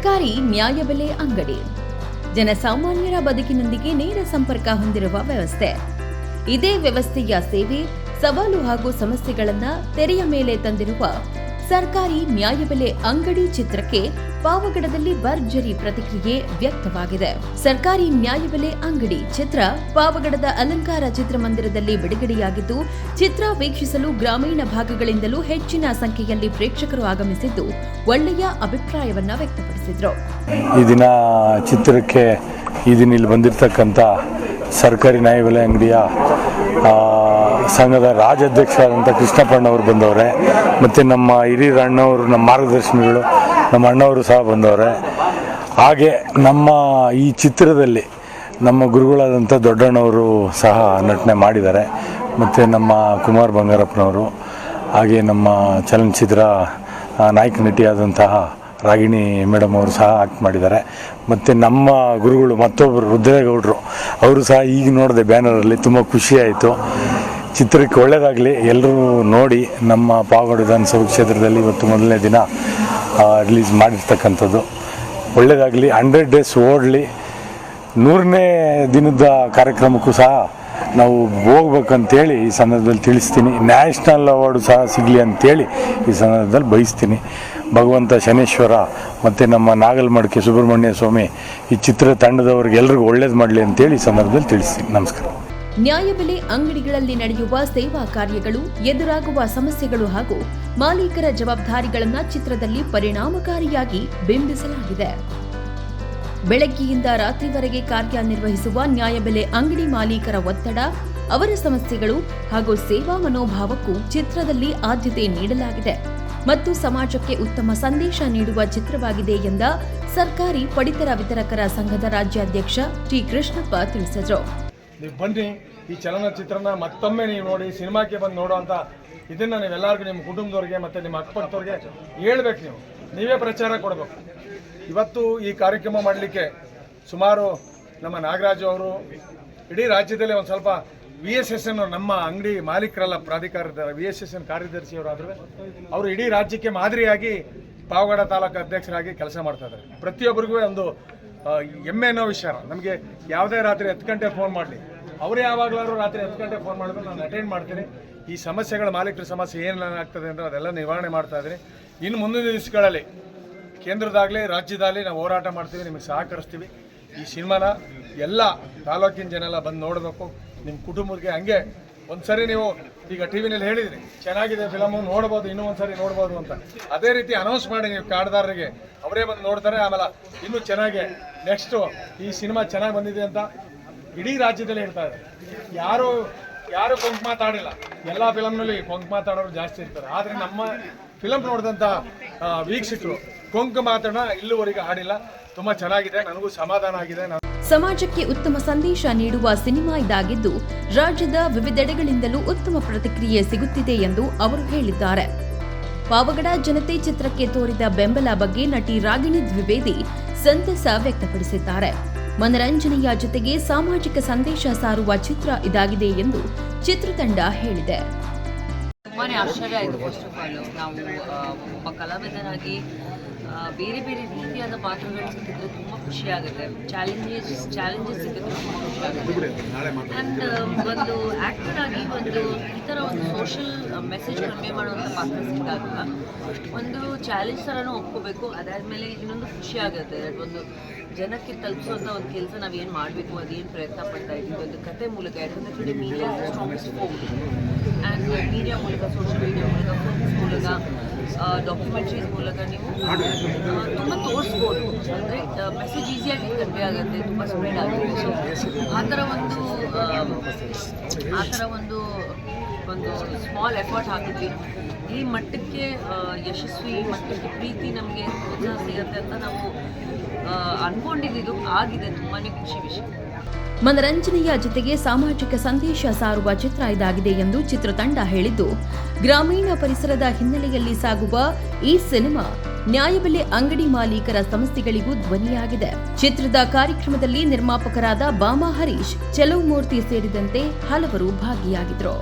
ಸರ್ಕಾರಿ ನ್ಯಾಯಬೆಲೆ ಅಂಗಡಿ ಜನಸಾಮಾನ್ಯರ ಬದುಕಿನೊಂದಿಗೆ ನೇರ ಸಂಪರ್ಕ ಹೊಂದಿರುವ ವ್ಯವಸ್ಥೆ. ಇದೇ ವ್ಯವಸ್ಥೆಯ ಸೇವೆ, ಸವಾಲು ಹಾಗೂ ಸಮಸ್ಯೆಗಳನ್ನು ತೆರೆಯ ಮೇಲೆ ತಂದಿರುವ ಸರ್ಕಾರಿ ನ್ಯಾಯಬೆಲೆ ಅಂಗಡಿ ಚಿತ್ರಕ್ಕೆ ಪಾವಗಡದಲ್ಲಿ ಭರ್ಜರಿ ಪ್ರತಿಕ್ರಿಯೆ ವ್ಯಕ್ತವಾಗಿದೆ. ಸರ್ಕಾರಿ ನ್ಯಾಯಬೆಲೆ ಅಂಗಡಿ ಚಿತ್ರ ಪಾವಗಡದ ಅಲಂಕಾರ ಚಿತ್ರಮಂದಿರದಲ್ಲಿ ಬಿಡುಗಡೆಯಾಗಿದ್ದು, ಚಿತ್ರ ವೀಕ್ಷಿಸಲು ಗ್ರಾಮೀಣ ಭಾಗಗಳಿಂದಲೂ ಹೆಚ್ಚಿನ ಸಂಖ್ಯೆಯಲ್ಲಿ ಪ್ರೇಕ್ಷಕರು ಆಗಮಿಸಿದ್ದು ಒಳ್ಳೆಯ ಅಭಿಪ್ರಾಯವನ್ನ ವ್ಯಕ್ತಪಡಿಸಿದ್ರು. ಈ ದಿನ ಚಿತ್ರಕ್ಕೆ ಇಲ್ಲಿ ಬಂದಿರತಕ್ಕಂಥ ಸರ್ಕಾರಿ ನ್ಯಾಯಬೆಲೆ ಅಂಗಡಿಯ ಸಂಘದ ರಾಜ್ಯಾಧ್ಯಕ್ಷರಾದಂಥ ಕೃಷ್ಣಪ್ಪಣ್ಣವರು ಬಂದವರೆ, ಮತ್ತು ನಮ್ಮ ಹಿರಿಯರ ಅಣ್ಣವರು, ನಮ್ಮ ಮಾರ್ಗದರ್ಶನಗಳು, ನಮ್ಮ ಅಣ್ಣವರು ಸಹ ಬಂದವರೆ. ಹಾಗೆ ನಮ್ಮ ಈ ಚಿತ್ರದಲ್ಲಿ ನಮ್ಮ ಗುರುಗಳಾದಂಥ ದೊಡ್ಡಣ್ಣವರು ಸಹ ನಟನೆ ಮಾಡಿದ್ದಾರೆ, ಮತ್ತು ನಮ್ಮ ಕುಮಾರ್ ಬಂಗಾರಪ್ಪನವರು, ಹಾಗೆ ನಮ್ಮ ಚಲನಚಿತ್ರ ನಾಯಕ ನಟಿಯಾದಂತಹ ರಾಗಿಣಿ ಮೇಡಮ್ ಅವರು ಸಹ ಆಕ್ಟ್ ಮಾಡಿದ್ದಾರೆ. ಮತ್ತು ನಮ್ಮ ಗುರುಗಳು ಮತ್ತೊಬ್ಬರು ರುದ್ರೇಗೌಡರು, ಅವರು ಸಹ ಈಗ ನೋಡಿದೆ ಬ್ಯಾನರಲ್ಲಿ, ತುಂಬ ಖುಷಿಯಾಯಿತು. ಚಿತ್ರಕ್ಕೆ ಒಳ್ಳೆಯದಾಗಲಿ, ಎಲ್ಲರೂ ನೋಡಿ. ನಮ್ಮ ಪಾವಗಡ ವಿಧಾನಸಭಾ ಕ್ಷೇತ್ರದಲ್ಲಿ ಇವತ್ತು ಮೊದಲನೇ ದಿನ ರಿಲೀಸ್ ಮಾಡಿರ್ತಕ್ಕಂಥದ್ದು. ಒಳ್ಳೆಯದಾಗಲಿ, 100 ಡೇಸ್ ಓಡಲಿ. 100ನೇ ದಿನದ ಕಾರ್ಯಕ್ರಮಕ್ಕೂ ಸಹ ನಾವು ಹೋಗ್ಬೇಕಂತೇಳಿ ಈ ಸಂದರ್ಭದಲ್ಲಿ ತಿಳಿಸ್ತೀನಿ. ನ್ಯಾಷನಲ್ ಅವಾರ್ಡು ಸಹ ಸಿಗಲಿ ಅಂತೇಳಿ ಈ ಸಂದರ್ಭದಲ್ಲಿ ಬಯಸ್ತೀನಿ. ಭಗವಂತ ಶನೇಶ್ವರ ಮತ್ತು ನಮ್ಮ ನಾಗಲ್ಮಡಿಕೆ ಸುಬ್ರಹ್ಮಣ್ಯ ಸ್ವಾಮಿ ಈ ಚಿತ್ರ ತಂಡದವ್ರಿಗೆ ಎಲ್ರಿಗೂ ಒಳ್ಳೇದು ಮಾಡಲಿ ಅಂತೇಳಿ ಈ ಸಂದರ್ಭದಲ್ಲಿ ತಿಳಿಸ್ತೀನಿ. ನಮಸ್ಕಾರ. ನ್ಯಾಯಬೆಲೆ ಅಂಗಡಿಗಳಲ್ಲಿ ನಡೆಯುವ ಸೇವಾ ಕಾರ್ಯಗಳು, ಎದುರಾಗುವ ಸಮಸ್ಯೆಗಳು ಹಾಗೂ ಮಾಲೀಕರ ಜವಾಬ್ದಾರಿಗಳನ್ನು ಚಿತ್ರದಲ್ಲಿ ಪರಿಣಾಮಕಾರಿಯಾಗಿ ಬಿಂಬಿಸಲಾಗಿದೆ. ಬೆಳಗ್ಗೆಯಿಂದ ರಾತ್ರಿವರೆಗೆ ಕಾರ್ಯನಿರ್ವಹಿಸುವ ನ್ಯಾಯಬೆಲೆ ಅಂಗಡಿ ಮಾಲೀಕರ ಒತ್ತಡ, ಅವರ ಸಮಸ್ಯೆಗಳು ಹಾಗೂ ಸೇವಾ ಮನೋಭಾವಕ್ಕೂ ಚಿತ್ರದಲ್ಲಿ ಆದ್ಯತೆ ನೀಡಲಾಗಿದೆ ಮತ್ತು ಸಮಾಜಕ್ಕೆ ಉತ್ತಮ ಸಂದೇಶ ನೀಡುವ ಚಿತ್ರವಾಗಿದೆ ಎಂದ ಸರ್ಕಾರಿ ಪಡಿತರ ವಿತರಕರ ಸಂಘದ ರಾಜ್ಯಾಧ್ಯಕ್ಷ ಟಿ ಕೃಷ್ಣಪ್ಪ ತಿಳಿಸಿದರು. ನೀವು ಬನ್ನಿ, ಈ ಚಲನಚಿತ್ರನ ಮತ್ತೊಮ್ಮೆ ನೀವು ನೋಡಿ, ಸಿನಿಮಾಕ್ಕೆ ಬಂದು ನೋಡುವಂಥ ಇದನ್ನು ನೀವೆಲ್ಲರಿಗೂ ನಿಮ್ಮ ಕುಟುಂಬದವ್ರಿಗೆ ಮತ್ತು ನಿಮ್ಮ ಅಕ್ಕಪಕ್ಕದವ್ರಿಗೆ ಹೇಳ್ಬೇಕು. ನೀವೇ ಪ್ರಚಾರ ಕೊಡಬೇಕು. ಇವತ್ತು ಈ ಕಾರ್ಯಕ್ರಮ ಮಾಡಲಿಕ್ಕೆ ಸುಮಾರು ನಮ್ಮ ನಾಗರಾಜು ಅವರು ಇಡೀ ರಾಜ್ಯದಲ್ಲೇ ಒಂದು ಸ್ವಲ್ಪ VSSN ನಮ್ಮ ಅಂಗಡಿ ಮಾಲೀಕರಲ್ಲ, ಪ್ರಾಧಿಕಾರದ VSSN ಕಾರ್ಯದರ್ಶಿಯವರಾದರೂ ಅವರು ಇಡೀ ರಾಜ್ಯಕ್ಕೆ ಮಾದರಿಯಾಗಿ ಪಾವಗಡ ತಾಲೂಕು ಅಧ್ಯಕ್ಷರಾಗಿ ಕೆಲಸ ಮಾಡ್ತಾ ಇದ್ದಾರೆ. ಪ್ರತಿಯೊಬ್ಬರಿಗೂ ಒಂದು ಹೆಮ್ಮೆ ಅನ್ನೋ ವಿಚಾರ. ನಮಗೆ ಯಾವುದೇ ರಾತ್ರಿ 10 ಗಂಟೆ ಫೋನ್ ಮಾಡಲಿ, ಅವರೇ ಯಾವಾಗಲಾದ್ರೂ ರಾತ್ರಿ 10 ಗಂಟೆ ಫೋನ್ ಮಾಡಿದ್ರೆ ನಾನು ಅಟೆಂಡ್ ಮಾಡ್ತೀನಿ. ಈ ಸಮಸ್ಯೆಗಳ ಮಾಲೀಕರ ಸಮಸ್ಯೆ ಏನಾಗ್ತದೆ ಅಂದರೆ ಅದೆಲ್ಲ ನಿವಾರಣೆ ಮಾಡ್ತಾ ಇದ್ದೀನಿ. ಇನ್ನು ಮುಂದಿನ ದಿವಸಗಳಲ್ಲಿ ಕೇಂದ್ರದಾಗಲಿ ರಾಜ್ಯದಾಗಲಿ ನಾವು ಹೋರಾಟ ಮಾಡ್ತೀವಿ, ನಿಮಗೆ ಸಹಕರಿಸ್ತೀವಿ. ಈ ಸಿನಿಮಾನ ಎಲ್ಲ ತಾಲೂಕಿನ ಜನ ಎಲ್ಲ ಬಂದು ನೋಡಬೇಕು. ನಿಮ್ಮ ಕುಟುಂಬಕ್ಕೆ ಹಂಗೆ ಒಂದ್ಸರಿ ನೀವು ಈಗ ಟಿವಿನಲ್ಲಿ ಹೇಳಿದ್ರಿ ಚೆನ್ನಾಗಿದೆ ಫಿಲಮು, ನೋಡ್ಬೋದು, ಇನ್ನೂ ಒಂದ್ಸರಿ ನೋಡ್ಬೋದು ಅಂತ. ಅದೇ ರೀತಿ ಅನೌನ್ಸ್ ಮಾಡಿ ನೀವು ಕಾರ್ಡ್ದಾರರಿಗೆ, ಅವರೇ ಬಂದು ನೋಡ್ತಾರೆ. ಆಮೇಲೆ ಇನ್ನೂ ಚೆನ್ನಾಗಿ ನೆಕ್ಸ್ಟು ಈ ಸಿನಿಮಾ ಚೆನ್ನಾಗಿ ಬಂದಿದೆ ಅಂತ ಇಡೀ ರಾಜ್ಯದಲ್ಲಿ ಹೇಳ್ತಾ ಇದ್ದಾರೆ. ಯಾರು ಕೊಂಕು ಮಾತಾಡಿಲ್ಲ, ಎಲ್ಲ ಫಿಲಮ್ನಲ್ಲಿ ಕೊಂಕು ಮಾತಾಡೋರು ಜಾಸ್ತಿ ಇರ್ತಾರೆ. ಆದರೆ ನಮ್ಮ ಫಿಲಮ್ ನೋಡಿದಂಥ ವೀಕ್ಷಕರು ಕೊಂಕು ಮಾತಾಡೋಣ ಇಲ್ಲಿವರೆಗೆ ಹಾಡಿಲ್ಲ. ತುಂಬ ಚೆನ್ನಾಗಿದೆ, ನನಗೂ ಸಮಾಧಾನ ಆಗಿದೆ. ಸಮಾಜಕ್ಕೆ ಉತ್ತಮ ಸಂದೇಶ ನೀಡುವ ಸಿನಿಮಾ ಇದಾಗಿದ್ದು, ರಾಜ್ಯದ ವಿವಿಧೆಡೆಗಳಿಂದಲೂ ಉತ್ತಮ ಪ್ರತಿಕ್ರಿಯೆ ಸಿಗುತ್ತಿದೆ ಎಂದು ಅವರು ಹೇಳಿದ್ದಾರೆ. ಪಾವಗಡ ಜನತೆ ಚಿತ್ರಕ್ಕೆ ತೋರಿದ ಬೆಂಬಲ ಬಗ್ಗೆ ನಟಿ ರಾಗಿಣಿ ದ್ವಿವೇದಿ ಸಂತಸ ವ್ಯಕ್ತಪಡಿಸಿದ್ದಾರೆ. ಮನರಂಜನೆಯ ಜೊತೆಗೆ ಸಾಮಾಜಿಕ ಸಂದೇಶ ಸಾರುವ ಚಿತ್ರ ಇದಾಗಿದೆ ಎಂದು ಚಿತ್ರತಂಡ ಹೇಳಿದೆ. ತುಂಬಾನೇ ಆಶ್ಚರ್ಯ ಆಯಿತು. ಫಸ್ಟ್ ಆಫ್ ಆಲ್ ನಾವು ಒಬ್ಬ ಕಲಾವಿದನಾಗಿ ಬೇರೆ ಬೇರೆ ರೀತಿಯಾದ ಪಾತ್ರಗಳು ಸಿಕ್ಕಿದ್ರೆ ತುಂಬ ಖುಷಿಯಾಗುತ್ತೆ. ಚಾಲೆಂಜಸ್ ಸಿಕ್ಕಿದ್ರೆ ತುಂಬ ಖುಷಿಯಾಗುತ್ತೆ. ಆ್ಯಂಡ್ ಒಂದು ಆ್ಯಕ್ಟರ್ ಆಗಿ ಒಂದು ಈ ಥರ ಒಂದು ಸೋಷಲ್ ಮೆಸೇಜ್ ಕನ್ವೆ ಮಾಡುವಂಥ ಪಾತ್ರ ಸಿಕ್ಕಾಗ ಒಂದು ಚಾಲೆಂಜ್ ಥರನೂ ಒಪ್ಕೋಬೇಕು. ಅದಾದಮೇಲೆ ಇನ್ನೊಂದು ಖುಷಿಯಾಗುತ್ತೆ, ಒಂದು ಜನಕ್ಕೆ ತಲುಪಿಸುವಂಥ ಒಂದು ಕೆಲಸ ನಾವೇನು ಮಾಡಬೇಕು, ಅದೇನು ಪ್ರಯತ್ನ ಪಡ್ತಾ ಇದ್ದೀವಿ ಒಂದು ಕತೆ ಮೂಲಕ. ಯಾಕಂದರೆ today media strongest force and media ಮೂಲಕ, ಸೋಷಿಯಲ್ ಮೀಡಿಯಾ ಮೂಲಕ, ಫಿಲ್ಮ್ಸ್ ಮೂಲಕ, ಡಾಕ್ಯುಮೆಂಟ್ರೀಸ್ ಮೂಲಕ ನೀವು ತುಂಬ ತೋರಿಸ್ಬೋದು. ಅಂದರೆ ಮೆಸೇಜ್ ಈಸಿಯಾಗಿ ಕನ್ವೆ ಆಗುತ್ತೆ, ತುಂಬ ಸ್ಪ್ರೆಡ್ ಆಗುತ್ತೆ. ಸೊ ಆ ಥರ ಒಂದು ಸ್ಮಾಲ್ ಎಫರ್ಟ್ ಹಾಕಿದ್ವಿ. ಈ ಮಟ್ಟಕ್ಕೆ ಯಶಸ್ವಿ ಮಟ್ಟಕ್ಕೆ ಪ್ರೀತಿ ನಮಗೆ ಪ್ರೋತ್ಸಾಹ ಸಿಗುತ್ತೆ ಅಂತ ನಾವು ಅನ್ಕೊಂಡಿದ್ದು ಆಗಿದೆ. ತುಂಬಾ ಖುಷಿ ವಿಷಯ. ಮನರಂಜನೆಯ ಜೊತೆಗೆ ಸಾಮಾಜಿಕ ಸಂದೇಶ ಸಾರುವ ಚಿತ್ರ ಇದಾಗಿದೆ ಎಂದು ಚಿತ್ರತಂಡ ಹೇಳಿದ್ದು, ಗ್ರಾಮೀಣ ಪರಿಸರದ ಹಿನ್ನೆಲೆಯಲ್ಲಿ ಸಾಗುವ ಈ ಸಿನಿಮಾ ನ್ಯಾಯಬೆಲೆ ಅಂಗಡಿ ಮಾಲೀಕರ ಸಮಸ್ಯೆಗಳಿಗೂ ಧ್ವನಿಯಾಗಿದೆ. ಚಿತ್ರದ ಕಾರ್ಯಕ್ರಮದಲ್ಲಿ ನಿರ್ಮಾಪಕರಾದ ಬಾಮಾ ಹರೀಶ್, ಚೆಲುವು ಮೂರ್ತಿ ಸೇರಿದಂತೆ ಹಲವರು ಭಾಗಿಯಾಗಿದ್ದರು.